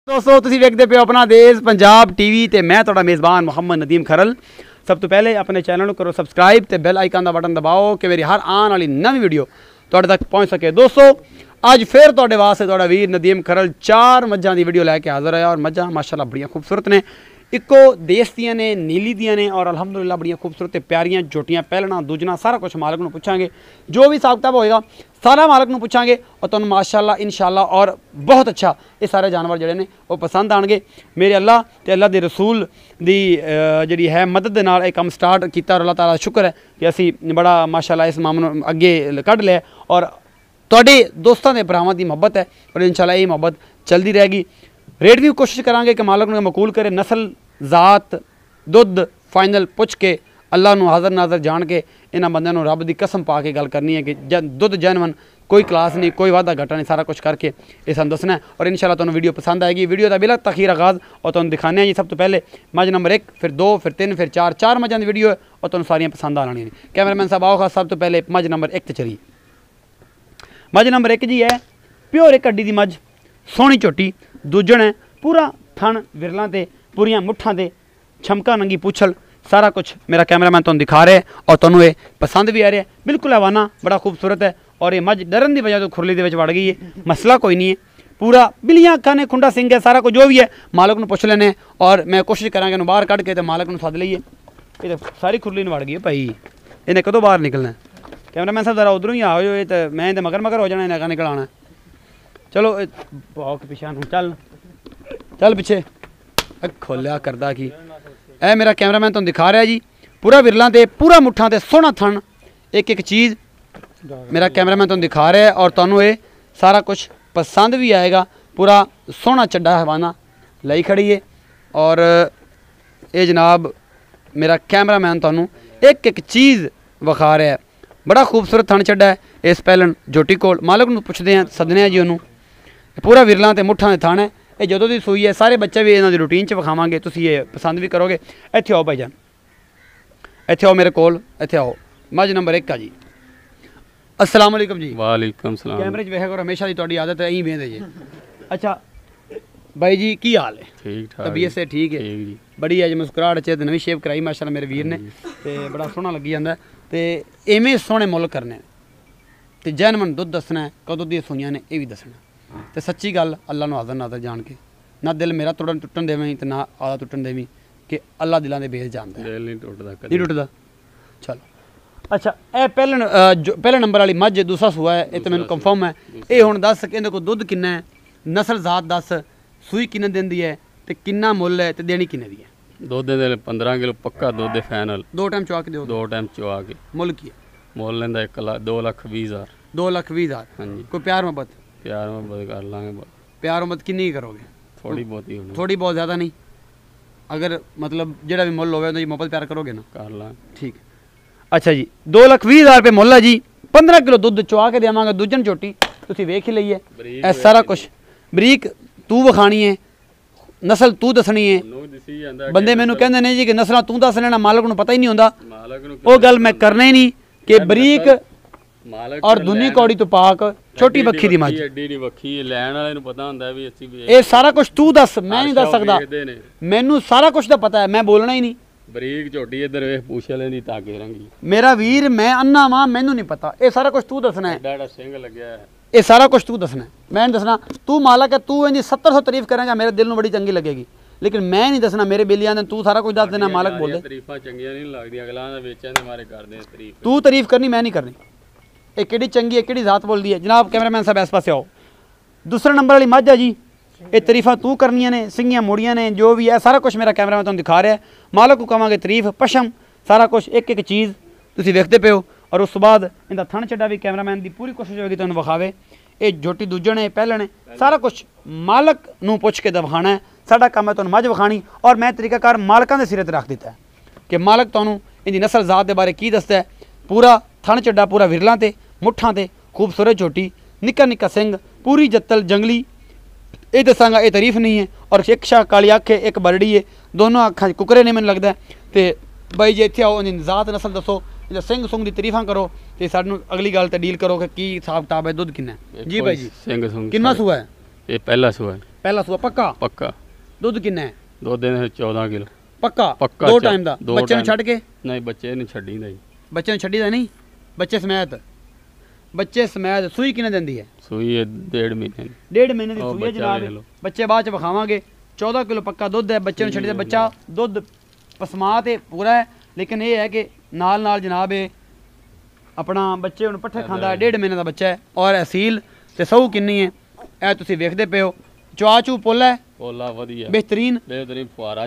दोस्तों तुसीं वेखदे पे अपना देश पंजाब टीवी ते मैं तुहाडा मेज़बान मुहम्मद नदीम खरल। सब तो पहले अपने चैनल को करो सब्सक्राइब ते बेल आइकन का बटन दबाओ कि मेरी हर आने वाली नवी वीडियो तुहाडे तक पहुँच सके। दोस्तों अज फिर तुहाडे वास्ते तुहाडा वीर नदीम खरल 4 मझां की वीडियो लैके हाज़र है और मझां माशाअल्लाह बड़ियां खूबसूरत ने, इको देश दियां ने, नीली दियां ने और अलहमदुलिल्लाह बड़ियां खूबसूरत प्यारियां झोटियां पहलना दूजना सारा कुछ मालक नूं पुछांगे। जो भी हिसाब किताब होएगा सारा मालक नूं पुछांगे और तुहानूं माशाअल्लाह इंशाअल्लाह और बहुत अच्छा ये सारे जानवर जिहड़े ने वो पसंद आउणगे। मेरे अल्लाह ते अल्लाह दे रसूल दी जिहड़ी है मदद दे नाल ये काम स्टार्ट कीता और अल्लाह ताला दा शुक्र है कि असीं बड़ा माशाअल्लाह इस मामले नूं अगे कढ लिया और तुहाडे दोस्तां दे भरावां दी मुहब्बत है और इंशाअल्लाह ये मुहब्बत चलदी रहेगी। रेट भी कोशिश करांगे कि मालक नूं मकबूल करे, नस्ल जात दुध फाइनल पुछ के अल्लाह नूं हाज़र नाज़र जान के इन्हां बंदिआं नूं रब दी कसम पा के गल करनी है कि दुध जैनवन कोई क्लास नहीं, कोई वादा घाटा नहीं, सारा कुछ करके ये सानूं दसना है और इंशाअल्लाह तुहानूं वीडियो पसंद आएगी। वीडियो का बिला तखीर आगाज़ और तुहानूं दिखाने जी। सब तो पहले मझ नंबर 1 फिर 2 फिर 3 फिर 4 मझां दी वीडियो है और तुहानूं सारियां पसंद आनी ने। कैमरामैन साहब आओ खास सब तो पहले मझ नंबर 1 ते चलिए। मझ नंबर 1 जी है प्योर एक हड्डी दी मझ, सोहनी झोटी, दूजण है, पूरा थन विरलां ते पूरियां मुट्ठां ते छमका नंगी पूछल सारा कुछ मेरा कैमरामैन तुहानूं दिखा रहा है और तुहानूं ये पसंद भी आ रहा है। बिल्कुल हवाना बड़ा खूबसूरत है और ये मझ डरन की वजह तो खुरली दे विच वड़ गई है, मसला कोई नहीं है। पूरा बिलियां अखां ने, खुंडा सिंह है, सारा कुछ जो भी है मालक नूं पुछ लैने और मैं कोशिश करांगा इहनूं बाहर कढ के ते मालक नूं सद लईए। ये तो सारी खुरली नूं वड़ गई है भाई, इन्हें कदों बाहर निकलना है? कैमरामैन साहब जरा उधरों ही आओ, ये तो मैं तो मगर हो जाना, इन्हें अगां निकल आना। चलो आओ के पिछे चल चल पिछे खोलिया करदा की ए मेरा कैमरामैन तुहानूं दिखा रहा है जी। पूरा विरलां ते पूरा मुट्ठां ते सोहना थन, एक एक चीज़ मेरा कैमरामैन तुहानूं दिखा रहा है और तुहानूं ये सारा कुछ पसंद भी आएगा। पूरा सोहना चड्डा हवाना लई खड़ी है और ये जनाब मेरा कैमरामैन तुहानूं एक एक चीज़ विखा रहा है। बड़ा खूबसूरत थन चड्डा है इस पहलन झोटी कोल। मालक नूं पुछदे हैं, सदने हैं जी उन्होंने। पूरा विरलां ते मुट्ठां दे थन है, ये जदों दी सूई है, सारे बच्चे भी इन्हां दी रूटीन च विखावांगे, तुसीं ये पसंद भी करोगे। इत्थे आओ भाईजान, इत्थे आओ मेरे कोल, इत्थे आओ। मझ नंबर 1 जी। अस्सलाम वालेकुम जी। वालेकुम सलाम। कैमरे च वेखा करो, हमेशा दी तुहाडी आदत है, यहीं वेंदे जी। अच्छा भाई जी की हाल है? ठीक ठाक, तबीयत से ठीक है? ठीक जी, बड़ी अज मुस्कुराहट च नवीं शेव कराई माशाअल्लाह मेरे वीर ने ते बड़ा सोहना लगी जांदा ते इवें सोहने मुੱਲ करने ते जैनवन दुੱਧ दसना है, कदों दी सूईयां ने ये भी दसना ते सच्ची गल अल्लाह नूं हाज़र नाज़र जान के ना दिल मेरा टुटन देवीं ते ना आदा टुटन देवीं कि अल्लाह दिलां दे भेद जानदा है। दिल नहीं टुटदा कदी, नहीं टुटदा। चलो अच्छा ए पहले नंबर वाली मझ दूसरा सूआ है, ये तो मैनूं कंफर्म है। ये हुण दस इहदे कोल दुੱਧ किन्ना है, नस्ल जात दस, सूई किन्ने दिंदी है ते किन्ना मुੱਲ है ते देनी किन्ने दी है? दुੱਧ दे 15 किलो पक्का दुੱਧ है फाइनल। 2 टाइम चुआ के दिओ? 2 टाइम चुआ के। मुੱਲ की है? मुੱਲ लैंदा 2,20,000। 2,20,000। हाँ जी। कोई प्यार मोहब्बत? प्यार मोहब्बत कर लांगे। प्यार मोहब्बत किन्नी करोगे? थोड़ी बहुत ही होनी। थोड़ी बहुत ज़्यादा नहीं? अगर मतलब जेड़ा भी मुੱਲ होवे तो जी मोहब्बत प्यार करोगे ना? कर लांगे। ठीक है। अच्छा जी 2,20,000 रुपये मुੱਲ है जी। 15 किलो दुੱਧ चुआ के देवांगे। दूजन झोटी तुसीं वेख ही लई है, ए सारा कुछ बरीक तू विखानी है, नस्ल तू दसनी है। बंदे मैनू कहंदे ने जी कि नस्लां तू दस लेना, मालक नूं पता ही नहीं हुंदा। वो गल मैं करना ही नहीं कि बरीक और दुनी कौड़ी तो पाक छोटी बखी दी मझ ये सारा कुछ तू दस, मैं नहीं दस सकदा। मैनू सारा कुछ तो पता है, मैं बोलना ही नहीं। बरीक झोटी इधर वेख पूछ लेंदी ताके रंगी मेरा वीर, मैं अन्ना वां, मैनू नहीं पता। ये सारा कुछ तू दसना है। डाड़ा सिंह लगया है, ये सारा कुछ तू दसना है, मैं नहीं दसना। तू मालक है, तू इनकी 700 तारीफ करेगा, मेरे दिल में बड़ी चंगी लगेगी, लेकिन मैं नहीं दसना। मेरे बेलियां ने तू सारा कुछ दस देना। मालक बोल दे तारीफां चंगियां नहीं लगदियां, अगला दा वेचण दे मारे करदे तारीफ। तू तारीफ करनी, मैं नहीं करनी। ये केड़ी चंगी है, केड़ी जात बोलदी है। जनाब कैमरामैन साहब इस पासे आओ। दूसरे नंबर वाली मझ है जी। ये तारीफां तू करनियां ने, सिंगियां मुड़ियां ने, जो भी है सारा कुछ मेरा कैमरामैन तुहानूं दिखा रहा है। मालक को कहांगे तारीफ, पशम सारा कुछ एक एक चीज़ तुसीं वेखदे पे हो और उस तो बाद इनका थन चड्डा भी कैमरामैन की पूरी कोशिश होगी तुहानूं विखावे। ये झोटी दूजण है, पहलण है, सारा कुछ मालक नूं पुछ के दिखाना है। साडा काम है तुहानूं मझ विखानी और मैं तरीकाकार मालकां दे सिरे ते रख दिता है कि मालक तुहानूं इहदी नस्ल जात दे बारे की दसदा है। पूरा थन चड्डा, पूरा विरलां ते मुट्ठां ते खूबसूरत झोटी, निक्का निक्का सिंह, पूरी जत्तल जंगली। ये दसांगा ये तारीफ नहीं है। और एक शाह काली अख है, एक बरड़ी है, दोनों अखां कुकरे ने मैनूं लगदा है। तो भाई जी इत्थे आओ, इहदी जात नस्ल दसो, जो सिंह सुंग की तारीफा करो तो सानूं अगली गल ते डील करो कि की हिसाब किताब है, दुੱਧ किन्ना है जी? भाई जी सिंह सुंग किन्ना सूआ है? ये पहला सूआ है। ਪਹਿਲਾ ਸੂਆ ਪੱਕਾ ਪੱਕਾ। ਦੁੱਧ ਕਿੰਨਾ ਹੈ? ਦੁੱਧ ਦੇ 14 ਕਿਲੋ ਪੱਕਾ ਪੱਕਾ। 2 ਟਾਈਮ ਦਾ ਬੱਚੇ ਨੂੰ ਛੱਡ ਕੇ? ਨਹੀਂ ਬੱਚੇ ਨੂੰ ਛੱਡੀਦਾ ਜੀ। ਬੱਚੇ ਨੂੰ ਛੱਡੀਦਾ ਨਹੀਂ, ਬੱਚੇ ਸਮੇਤ? ਬੱਚੇ ਸਮੇਤ। ਸੂਈ ਕਿੰਨੇ ਦਿੰਦੀ ਹੈ? ਸੂਈ 1.5 ਮਹੀਨੇ ਦੀ। 1.5 ਮਹੀਨੇ ਦੀ ਸੂਈ ਹੈ ਜਨਾਬ। ਬੱਚੇ ਬਾਅਦ ਚ ਵਿਖਾਵਾਂਗੇ। 14 ਕਿਲੋ ਪੱਕਾ ਦੁੱਧ ਹੈ। ਬੱਚੇ ਨੂੰ ਛੱਡੀਦਾ। ਬੱਚਾ ਦੁੱਧ ਪਸਮਾ ਤੇ ਪੂਰਾ ਹੈ, ਲੇਕਿਨ ਇਹ ਹੈ ਕਿ ਨਾਲ ਨਾਲ ਜਨਾਬ ਇਹ ਆਪਣਾ ਬੱਚੇ ਹੁਣ ਪੱਠੇ ਖਾਂਦਾ ਹੈ। 1.5 ਮਹੀਨੇ ਦਾ ਬੱਚਾ ਹੈ। ਔਰ ਅਸੀਲ ਤੇ ਸਹੂ ਕਿੰਨੀ ਹੈ ਇਹ ਤੁਸੀਂ ਵੇਖਦੇ ਪਏ ਹੋ। ਚੁਆ ਚੂ ਪੁੱਲ ਹੈ, ਪੋਲਾ ਵਧੀਆ ਬਿਹਤਰੀਨ ਫੁਆਰਾ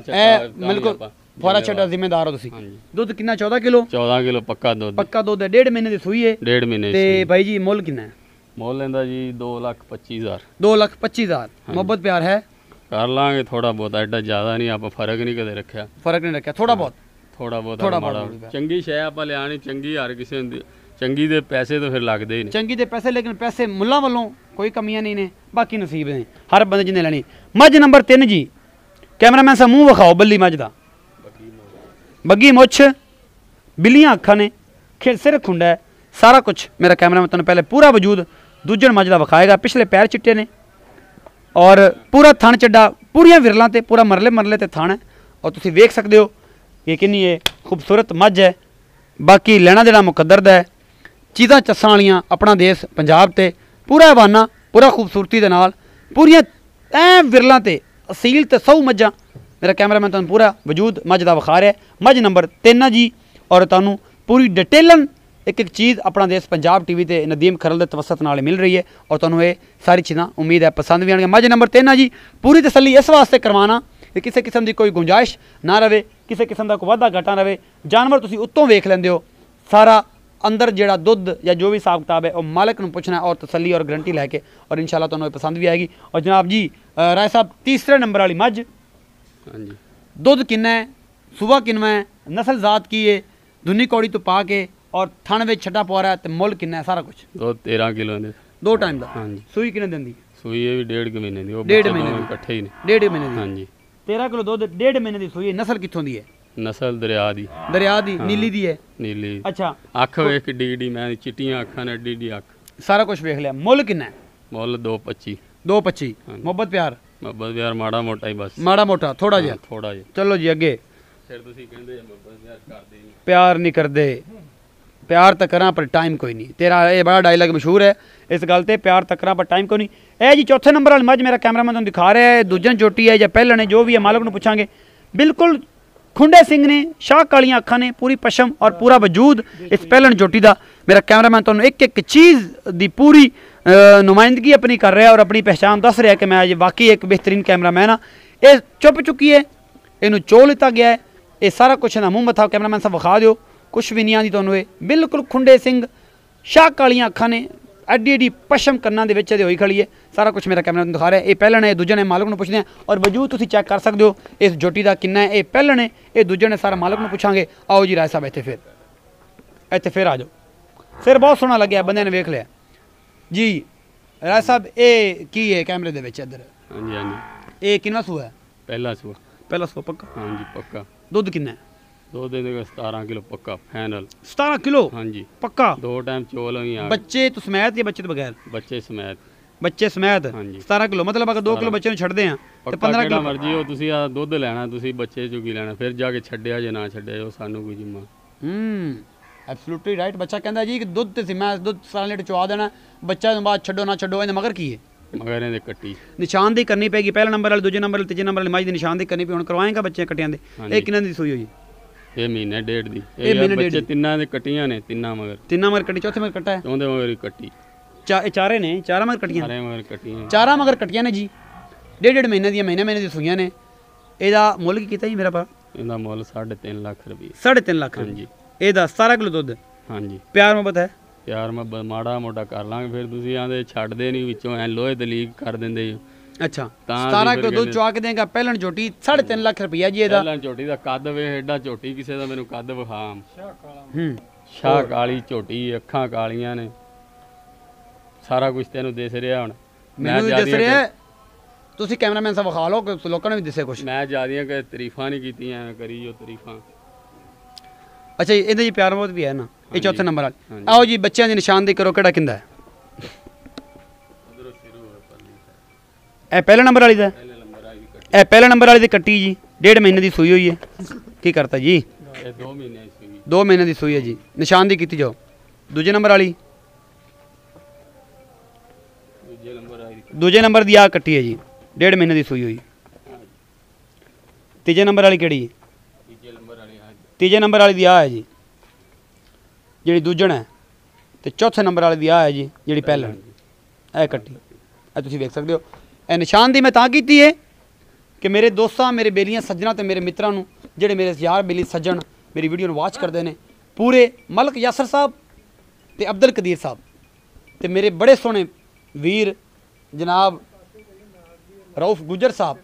ਬਿਲਕੁਲ ਫੁਆਰਾ ਛੱਡਾ ਜ਼ਿੰਮੇਦਾਰ ਹੋ ਤੁਸੀਂ। ਦੁੱਧ ਕਿੰਨਾ? 14 ਕਿਲੋ। 14 ਕਿਲੋ ਪੱਕਾ ਦੁੱਧ। ਪੱਕਾ ਦੁੱਧ ਹੈ। 1.5 ਮਹੀਨੇ ਦੀ ਸੂਈ ਹੈ। 1.5 ਮਹੀਨੇ ਤੇ ਬਾਈ ਜੀ ਮੁੱਲ ਕਿੰਨਾ ਹੈ? ਮੁੱਲ ਲੈਂਦਾ ਜੀ 2,25,000। 2,25,000। ਮੁਹੱਬਤ ਪਿਆਰ ਹੈ? ਕਰ ਲਾਂਗੇ ਥੋੜਾ ਬਹੁਤ, ਐਡਾ ਜ਼ਿਆਦਾ ਨਹੀਂ। ਆਪਾਂ ਫਰਕ ਨਹੀਂ ਕਦੇ ਰੱਖਿਆ। ਫਰਕ ਨਹੀਂ ਰੱਖਿਆ, ਥੋੜਾ ਬਹੁਤ ਮਾੜਾ। ਚੰਗੀ ਸ਼ੈ ਆਪਾਂ ਲਿਆਣੀ, ਚੰਗੀ ਹਰ ਕਿਸੇ ਨੂੰ ਚੰਗੀ ਦੇ ਪੈਸੇ ਤਾਂ ਫਿਰ ਲੱਗਦੇ ਹੀ ਨੇ। ਚੰਗੀ ਦੇ ਪੈਸੇ, ਲੇਕਿਨ ਪੈਸੇ ਮੁੱਲਾਂ ਵੱਲੋਂ ਕੋਈ ਕਮੀਆਂ ਨਹੀਂ ਨੇ, ਬਾਕੀ ਨਸੀਬ ਨੇ ਹਰ ਬੰਦੇ ਜਿਹਨੇ ਲੈਣੀ। ਮੱਝ ਨੰਬਰ 3 ਜੀ। ਕੈਮਰਾਮੈਨ ਸਾਹਿਬ ਮੂੰਹ ਵਿਖਾਓ ਬੱਲੀ ਮੱਝ ਦਾ। ਬੱਗੀ ਮੁੱਛ, ਬਿੱਲੀਆਂ ਅੱਖਾਂ ਨੇ, ਸਿਰ ਖੁੰਡਾ ਹੈ, ਸਾਰਾ ਕੁਛ ਮੇਰਾ ਕੈਮਰਾਮੈਨ ਤੁਹਾਨੂੰ ਪਹਿਲੇ ਪੂਰਾ ਵਜੂਦ ਦੂਜਣ ਮੱਝ ਦਾ ਵਿਖਾਏਗਾ। ਪਿਛਲੇ ਪੈਰ ਚਿੱਟੇ ਨੇ ਔਰ ਪੂਰਾ ਥਣ ਚੱਡਾ, ਪੂਰੀਆਂ ਵਿਰਲਾਂ ਤੇ ਪੂਰਾ ਮਰਲੇ ਤੇ ਥਣ ਹੈ। ਔਰ ਤੁਸੀਂ ਵੇਖ ਸਕਦੇ ਹੋ ਕਿ ਕਿੰਨੀ ਇਹ ਖੂਬਸੂਰਤ ਮੱਝ ਹੈ। ਬਾਕੀ ਲੈਣਾ ਦੇਣਾ ਮੁਕੱਦਰ ਦਾ ਹੈ। ਚੀਜ਼ਾਂ ਚੱਸਾਂ ਵਾਲੀਆਂ ਆਪਣਾ ਦੇਸ਼ ਪੰਜਾਬ ਤੇ ਪੂਰਾ ਹਵਾਨਾ, ਪੂਰਾ ਖੂਬਸੂਰਤੀ ਦੇ ਨਾਲ, ਪੂਰੀਆਂ ਐ ਵਿਰਲਾਂ ਤੇ ਅਸੀਲ ਤੇ ਸੌ ਮੱਝਾਂ ਮੇਰਾ ਕੈਮਰਾਮੈਨ ਤੁਹਾਨੂੰ ਪੂਰਾ ਵਜੂਦ ਮੱਝ ਦਾ ਵਿਖਾ ਰਿਹਾ। ਮੱਝ ਨੰਬਰ 3 ਜੀ। ਔਰ ਤੁਹਾਨੂੰ ਪੂਰੀ ਡਿਟੇਲਨ ਇੱਕ ਚੀਜ਼ ਆਪਣਾ ਦੇਸ਼ ਪੰਜਾਬ ਟੀਵੀ ਤੇ ਨਦੀਮ ਖਰਲ ਦੇ ਤਵਸਤ ਨਾਲ ਮਿਲ ਰਹੀ ਹੈ। ਔਰ ਤੁਹਾਨੂੰ ਇਹ ਸਾਰੀ ਚੀਜ਼ਾਂ ਉਮੀਦ ਹੈ ਪਸੰਦ ਵੀ ਆਉਣਗੀਆਂ। ਮੱਝ ਨੰਬਰ 3 ਜੀ। ਪੂਰੀ ਤਸੱਲੀ ਇਸ ਵਾਸਤੇ ਕਰਵਾਉਣਾ ਕਿ ਕਿਸੇ ਕਿਸਮ ਦੀ ਕੋਈ ਗੁੰਜਾਇਸ਼ ਨਾ ਰਵੇ, ਕਿਸੇ ਕਿਸਮ ਦਾ ਕੋਈ ਵਾਧਾ ਘਾਟਾ ਰਵੇ। ਜਾਨਵਰ ਤੁਸੀਂ ਉੱਤੋਂ ਵੇਖ ਲੈਂਦੇ ਹੋ, ਸਾਰਾ ਅੰਦਰ ਜਿਹੜਾ ਦੁੱਧ ਜਾਂ ਜੋ ਵੀ ਹਿਸਾਬ ਕਿਤਾਬ ਹੈ ਉਹ ਮਾਲਕ ਨੂੰ ਪੁੱਛਣਾ ਔਰ ਤਸੱਲੀ ਔਰ ਗਰੰਟੀ ਲੈ ਕੇ, ਔਰ ਇਨਸ਼ਾਅੱਲਾ ਤੁਹਾਨੂੰ ਇਹ ਪਸੰਦ ਵੀ ਆਏਗੀ। ਔਰ ਜਨਾਬ ਜੀ ਰਾਏ ਸਾਹਿਬ ਤੀਸਰੇ ਨੰਬਰ ਵਾਲੀ ਮੱਝ, ਹਾਂਜੀ, ਦੁੱਧ ਕਿੰਨਾ ਹੈ, ਸੂਬਾ ਕਿੰਨਾ ਹੈ, ਨਸਲ ਜ਼ਾਤ ਕੀ ਹੈ, ਦੁਨੀ ਕੌੜੀ ਤੋਂ ਪਾ ਕੇ ਔਰ ਥਣ ਵਿੱਚ ਛੱਡਾ ਪਵਾ ਰਿਹਾ, ਤੇ ਮੁੱਲ ਕਿੰਨਾ ਹੈ, ਸਾਰਾ ਕੁਝ? ਦੁੱਧ 13 ਕਿਲੋ ਨੇ। 2 ਟਾਈਮ ਦਾ। ਹਾਂਜੀ। ਸੂਈ ਕਿੰਨੇ ਦਿਨ ਦੀ? ਸੂਈ ਇਹ ਵੀ 1.5 ਮਹੀਨੇ ਦੀ। ਉਹ 1.5 ਮਹੀਨੇ ਦੀ ਇਕੱਠੇ ਹੀ ਨੇ। 1.5 ਮਹੀਨੇ ਦੀ। ਹਾਂਜੀ। 13 ਕਿਲੋ ਦੁੱਧ 1.5 ਮਹੀਨੇ ਦੀ ਸੂਈ। ਨਸਲ ਕਿੱਥੋਂ ਦੀ ਹੈ? ਨਸਲ ਦਰਿਆ ਦੀ। ਦਰਿਆ ਦੀ, ਨੀਲੀ ਦੀ ਹੈ। ਨੀਲੀ। ਅੱਛਾ। ਅੱਖ ਵੇਖ ਕਿੱਡੀ ਮੈਂ ਚਿੱਟੀਆਂ ਅੱਖਾਂ ਨੇ, ਏਡੀ ਅੱਖ। ਸਾਰਾ ਕੁਝ ਵੇਖ ਲਿਆ। ਮੁੱਲ ਕਿੰਨਾ ਹੈ? ਮੁੱਲ 2,25। 2,25। ਮੁਹੱਬਤ ਪਿਆਰ? ਮੁਹੱਬਤ ਪਿਆਰ ਮਾੜਾ ਮੋਟਾ ਹੀ ਬਸ। ਮਾੜਾ ਮੋਟਾ ਥੋੜਾ ਜਿਹਾ। ਥੋੜਾ ਜਿਹਾ। ਚਲੋ ਜੀ ਅੱਗੇ। ਫਿਰ ਤੁਸੀਂ ਕਹਿੰਦੇ ਮੁਹੱਬਤ ਪਿਆਰ ਕਰਦੇ ਨਹੀਂ। ਪਿਆਰ ਨਹੀਂ ਕਰਦੇ। ਪਿਆਰ ਤਾਂ ਕਰਾਂ ਪਰ ਟਾਈਮ ਕੋਈ ਨਹੀਂ। ਤੇਰਾ ਇਹ ਬੜਾ ਡਾਇਲੌਗ ਮਸ਼ਹੂਰ ਹੈ ਇਸ ਗੱਲ ਤੇ, ਪਿਆਰ ਤਾਂ ਕਰਾਂ ਪਰ ਟਾਈਮ ਕੋਈ ਨਹੀਂ। ਇਹ ਜੀ ਚੌਥੇ ਨੰਬਰ ਵਾਲੀ ਮੱਝ ਮੇਰਾ ਕੈਮਰਾਮੈਨ ਤੁਹਾਨੂੰ ਦਿਖਾ ਰਿਹਾ ਹੈ। ਦੂਜਨ ਚੋਟੀ ਹੈ ਜਾਂ ਪਹਿਲਣ ਹੈ, ਜੋ ਵੀ ਹੈ ਮਾਲਕ ਨੂੰ ਪੁੱਛਾਂਗੇ। ਬਿਲਕੁਲ ਖੁੰਡੇ ਸਿੰਘ ਨੇ, ਸ਼ਾਹ ਕਾਲੀਆਂ ਅੱਖਾਂ ਨੇ, ਪੂਰੀ ਪਸ਼ਮ ਔਰ ਪੂਰਾ ਵਜੂਦ ਇਸ ਪਹਿਲਣ ਚੋਟੀ ਦਾ। ਮੇਰਾ ਕੈਮਰਾਮੈਨ ਤੁਹਾਨੂੰ ਇੱਕ ਇੱਕ ਚੀਜ਼ ਦੀ ਪੂਰੀ ਨੁਮਾਇੰਦਗੀ ਆਪਣੀ ਕਰ ਰਿਹਾ ਔਰ ਆਪਣੀ ਪਹਿਚਾਣ ਦੱਸ ਰਿਹਾ ਕਿ ਮੈਂ ਅੱਜ ਵਾਕਈ ਇੱਕ ਬਿਹਤਰੀਨ ਕੈਮਰਾਮੈਨ ਹਾਂ। ਇਹ ਚੁੱਪ ਚੁੱਕੀ ਹੈ, ਇਹਨੂੰ ਚੋ ਲਿੱਤਾ ਗਿਆ ਹੈ। ਇਹ ਸਾਰਾ ਕੁਛ ਨਾ ਮੂੰਹ ਮੱਥਾ ਕੈਮਰਾਮੈਨ ਸਾਹਿਬ ਵਿਖਾ ਦਿਓ, ਕੁਛ ਵੀ ਨਹੀਂ ਆਉਂਦੀ ਤੁਹਾਨੂੰ। ਇਹ ਬਿਲਕੁਲ ਖੁੰਡੇ ਸਿੰਘ, ਸ਼ਾਹ ਕਾਲੀਆਂ ਅੱਖਾਂ ਨੇ, ਐਡੀ ਐਡੀ ਪਸ਼ਮ ਕੰਨਾਂ ਦੇ ਵਿੱਚ ਇਹਦੇ ਹੋਈ ਖੜੀ ਹੈ। ਸਾਰਾ ਕੁਛ ਮੇਰਾ ਕੈਮਰਾ ਨੂੰ ਦਿਖਾ ਰਿਹਾ। ਇਹ ਪਹਿਲਣ ਹੈ, ਦੂਜੇ ਨੇ ਮਾਲਕ ਨੂੰ ਪੁੱਛਦੇ ਆ। ਔਰ ਵਜੂਦ ਤੁਸੀਂ ਚੈੱਕ ਕਰ ਸਕਦੇ ਹੋ ਇਸ ਜੋਟੀ ਦਾ ਕਿੰਨਾ ਹੈ। ਇਹ ਪਹਿਲਣ ਹੈ, ਇਹ ਦੂਜੇ ਨੇ, ਸਾਰਾ ਮਾਲਕ ਨੂੰ ਪੁੱਛਾਂਗੇ। ਆਓ ਜੀ ਰਾਏ ਸਾਹਿਬ ਇੱਥੇ ਫਿਰ ਆ ਜਾਓ। ਸਿਰ ਬਹੁਤ ਸੋਹਣਾ ਲੱਗਿਆ, ਬੰਦੇ ਨੇ ਵੇਖ ਲਿਆ ਜੀ। ਰਾਏ ਸਾਹਿਬ ਇਹ ਕੀ ਹੈ ਕੈਮਰੇ ਦੇ ਵਿੱਚ ਇੱਧਰ? ਹਾਂਜੀ ਹਾਂਜੀ। ਇਹ ਕਿੰਨਾ ਸੂਆ ਹੈ? ਪਹਿਲਾ ਸੂਆ। ਪਹਿਲਾ ਸੂਆ ਪੱਕਾ? ਹਾਂਜੀ ਪੱਕਾ। ਦੁੱਧ ਕਿੰਨਾ ਹੈ? ਦੁੱਧ ਦੇ 17 ਕਿਲੋ ਪੱਕਾ ਫਾਈਨਲ। 17 ਕਿਲੋ? ਹਾਂਜੀ ਪੱਕਾ। 2 ਟਾਈਮ ਚੋਲ ਹੋਈ ਆ। ਬੱਚੇ ਤੋਂ ਸਮੇਤ ਜਾਂ ਬੱਚੇ ਤੋਂ ਬਗੈਰ? ਬੱਚੇ ਸਮੇਤ। ਬੱਚੇ ਸਮੇਤ। ਹਾਂਜੀ। 17 ਕਿਲੋ ਮਤਲਬ ਅਗਰ 2 ਕਿਲੋ ਬੱਚੇ ਨੂੰ ਛੱਡਦੇ ਆ ਤੇ 15 ਕਿਲੋ ਮਰਜੀ ਹੋ ਤੁਸੀਂ। ਆ ਦੁੱਧ ਲੈਣਾ ਤੁਸੀਂ, ਬੱਚੇ ਚੋਂ ਕੀ ਲੈਣਾ, ਫਿਰ ਜਾ ਕੇ ਛੱਡਿਆ ਜੇ ਨਾ ਛੱਡਿਆ ਉਹ ਸਾਨੂੰ ਕੋਈ ਜਿੰਮਾ। Absolutely right. ਬੱਚਾ ਕਹਿੰਦਾ ਜੀ ਕਿ ਦੁੱਧ ਤੇ ਸੀ, ਮੈਂ ਦੁੱਧ ਸਾਰਾ ਲੀਟਰ ਚਵਾ ਦੇਣਾ, ਬੱਚਾ ਤੋਂ ਬਾਅਦ ਛੱਡੋ ਨਾ ਛੱਡੋ। ਇਹਦੇ ਮਗਰ ਕੀ ਹੈ? ਮਗਰ ਇਹਦੇ ਕੱਟੀ ਨਿਸ਼ਾਨਦੇਹੀ ਕਰਨੀ ਪੈਗੀ। ਪਹਿਲਾ ਨੰਬਰ ਵਾਲੇ, ਦੂਜੇ ਨੰਬਰ ਵਾਲੇ, ਤੀਜੇ ਨੰਬਰ ਵਾਲੇ ਮੱਝ ਦੀ ਨਿਸ਼ਾਨਦੇਹੀ ਕਰਨੀ ਪਈ। ਹੁਣ ਕਰਵਾਏਗਾ ਬੱਚੇ ਕੱਟਿਆਂ ਦੇ? ਇਹ ਕਿੰਨਾਂ ਦੀ ਸੂਈ ਹੋਈ? ਇਹ ਮਹੀਨੇ ਡੇਢ ਦੀ। ਇਹ ਬੱਚੇ ਤਿੰਨਾਂ ਦੇ ਕੱਟੀਆਂ ਨੇ, ਤਿੰਨਾਂ ਮਗਰ ਕੱਟੀ। ਚੌਥੇ ਮਗਰ ਕੱਟਾ ਹੈ? ਚੌਂਦੇ ਮਗਰ ਕੱਟੀ। ਇਹ ਚਾਰੇ ਨੇ, ਚਾਰਾਂ ਮਗਰ ਕੱਟੀਆਂ? ਚਾਰਾਂ ਮਗਰ ਕੱਟੀਆਂ ਨੇ ਜੀ। 1.5 ਮਹੀਨੇ ਦੀਆਂ, ਮਹੀਨੇ ਦੀ ਸੂਈਆਂ ਨੇ। ਇਹਦਾ ਮੁੱਲ ਕੀ ਕੀਤਾ ਜੀ ਮੇਰਾ ਭਰਾ? ਇਹਦਾ ਮੁੱਲ 3.5 ਲੱਖ ਰੁਪਏ। 3.5 ਲੱਖ? ਹਾਂਜੀ। ਇਹਦਾ 17 ਕਿਲੋ ਦੁੱਧ? ਹਾਂਜੀ। ਪਿਆਰ ਮੁਹੱਬਤ ਹੈ? ਪਿਆਰ ਮੁਹੱਬਤ ਮਾੜਾ ਮੋਟਾ ਕਰ ਲਾਂਗੇ। ਫਿਰ ਤੁਸੀਂ ਆਂਦੇ ਛੱਡਦੇ ਨਹੀਂ ਵਿੱਚੋਂ, ਐ ਲੋਹੇ ਤੇ ਲੀਕ ਕਰ ਦਿੰਦੇ। ਅੱਛਾ। 17 ਕਿਲੋ ਦੁੱਧ ਚੁਆ ਕੇ ਦੇਗਾ। ਪਹਿਲਣ ਝੋਟੀ 3.5 ਲੱਖ ਰੁਪਈਆ ਜੀ ਇਹਦਾ। ਪਹਿਲਣ ਝੋਟੀ ਦਾ ਕੱਦ ਵੇ, ਐਡਾ ਝੋਟੀ ਕਿਸੇ ਦਾ ਮੈਨੂੰ ਕੱਦ ਵਿਖਾ। ਸ਼ਾਹ ਕਾਲੀ ਝੋਟੀ, ਅੱਖਾਂ ਕਾਲੀਆਂ ਨੇ, ਸਾਰਾ ਕੁਝ ਤੈਨੂੰ ਦਿਸ ਰਿਹਾ। ਹੁਣ ਮੈਨੂੰ ਵੀ ਦਿਸ ਰਿਹਾ। ਤੁਸੀਂ ਕੈਮਰਾਮੈਨ ਸਾਹਿਬ ਵਿਖਾ ਲਓ, ਲੋਕਾਂ ਨੂੰ ਵੀ ਦਿਸੇ ਕੁਛ। ਮੈਂ ਜਿਆਦੀਆਂ ਕਿ ਤਾਰੀਫਾਂ ਨਹੀਂ ਕੀਤੀਆਂ, ਐਵੇਂ ਕਰੀ ਜੋ ਤਾਰੀਫਾਂ। ਅੱਛਾ ਜੀ, ਇਹਦੇ ਜੀ ਪਿਆਰ ਮੁਹੱਬਤ ਵੀ ਹੈ ਨਾ? ਇਹ ਚੌਥੇ ਨੰਬਰ ਵਾਲੀ। ਆਓ ਜੀ ਬੱਚਿਆਂ ਦੀ ਨਿਸ਼ਾਨਦੇਹੀ ਕਰੋ, ਕਿਹੜਾ ਕਿੰਦਾ ਹੈ? ਇਹ ਪਹਿਲੇ ਨੰਬਰ ਵਾਲੀ ਦਾ, ਇਹ ਪਹਿਲੇ ਨੰਬਰ ਵਾਲੀ ਦੀ ਕੱਟੀ ਜੀ 1.5 ਮਹੀਨੇ ਦੀ ਸੂਈ ਹੋਈ ਹੈ। ਕੀ ਕਰਤਾ ਜੀ? 2 ਮਹੀਨੇ ਦੀ ਸੂਈ ਹੈ ਜੀ। ਨਿਸ਼ਾਨ ਦੀ ਕੀਤੀ ਜਾਓ। ਦੂਜੇ ਨੰਬਰ ਵਾਲੀ, ਦੂਜੇ ਨੰਬਰ ਦੀ ਆ ਕੱਟੀ ਹੈ ਜੀ 1.5 ਮਹੀਨੇ ਦੀ ਸੂਈ ਹੋਈ। ਤੀਜੇ ਨੰਬਰ ਵਾਲੀ ਕਿਹੜੀ? ਤੀਜੇ ਨੰਬਰ ਵਾਲੀ ਦੀ ਆ ਹੈ ਜੀ ਜਿਹੜੀ ਦੂਜਣ ਹੈ, ਤੇ ਚੌਥੇ ਨੰਬਰ ਵਾਲੀ ਦੀ ਆ ਹੈ ਜੀ ਜਿਹੜੀ ਪਹਿਲਣ। ਇਹ ਕੱਟੀ ਇਹ ਤੁਸੀਂ ਵੇਖ ਸਕਦੇ ਹੋ। ਇਹ ਨਿਸ਼ਾਨ ਦੀ ਮੈਂ ਤਾਂ ਕੀਤੀ ਹੈ ਕਿ ਮੇਰੇ ਦੋਸਤਾਂ, ਮੇਰੇ ਬੇਲੀਆਂ ਸੱਜਣਾ ਤੇ ਮੇਰੇ ਮਿੱਤਰਾਂ ਨੂੰ, ਜਿਹੜੇ ਮੇਰੇ ਯਾਰ ਬੇਲੀ ਸੱਜਣ ਮੇਰੀ ਵੀਡੀਓ ਨੂੰ ਵਾਚ ਕਰਦੇ ਨੇ, ਪੂਰੇ ਮਲਕ ਯਾਸਰ ਸਾਹਿਬ ਤੇ ਅਬਦੁਲ ਕਦੀਰ ਸਾਹਿਬ ਤੇ ਮੇਰੇ ਬੜੇ ਸੋਹਣੇ ਵੀਰ ਜਨਾਬ ਰਊਫ ਗੁੱਜਰ ਸਾਹਿਬ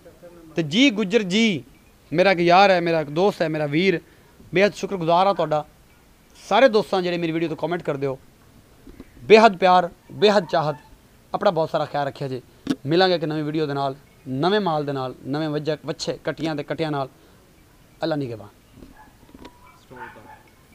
ਤੇ ਜੀ ਗੁੱਜਰ ਜੀ, ਮੇਰਾ ਇੱਕ ਯਾਰ ਹੈ, ਮੇਰਾ ਇੱਕ ਦੋਸਤ ਹੈ, ਮੇਰਾ ਵੀਰ। ਬੇਹੱਦ ਸ਼ੁਕਰਗੁਜ਼ਾਰ ਹਾਂ ਤੁਹਾਡਾ ਸਾਰੇ ਦੋਸਤਾਂ ਜਿਹੜੇ ਮੇਰੀ ਵੀਡੀਓ ਤੋਂ ਕਮੈਂਟ ਕਰਦੇ ਹੋ। ਬੇਹੱਦ ਪਿਆਰ, ਬੇਹੱਦ ਚਾਹਤ। ਆਪਣਾ ਬਹੁਤ ਸਾਰਾ ਖਿਆਲ ਰੱਖਿਆ ਜੀ। ਮਿਲਾਂਗੇ ਇੱਕ ਨਵੀਂ ਵੀਡੀਓ ਦੇ ਨਾਲ, ਨਵੇਂ ਮਾਲ ਦੇ ਨਾਲ, ਨਵੇਂ ਵੱਛੇ ਕੱਟੀਆਂ ਤੇ ਕੱਟਿਆਂ ਨਾਲ। ਅੱਲਾ ਨਿਗਹਿਬਾਨ।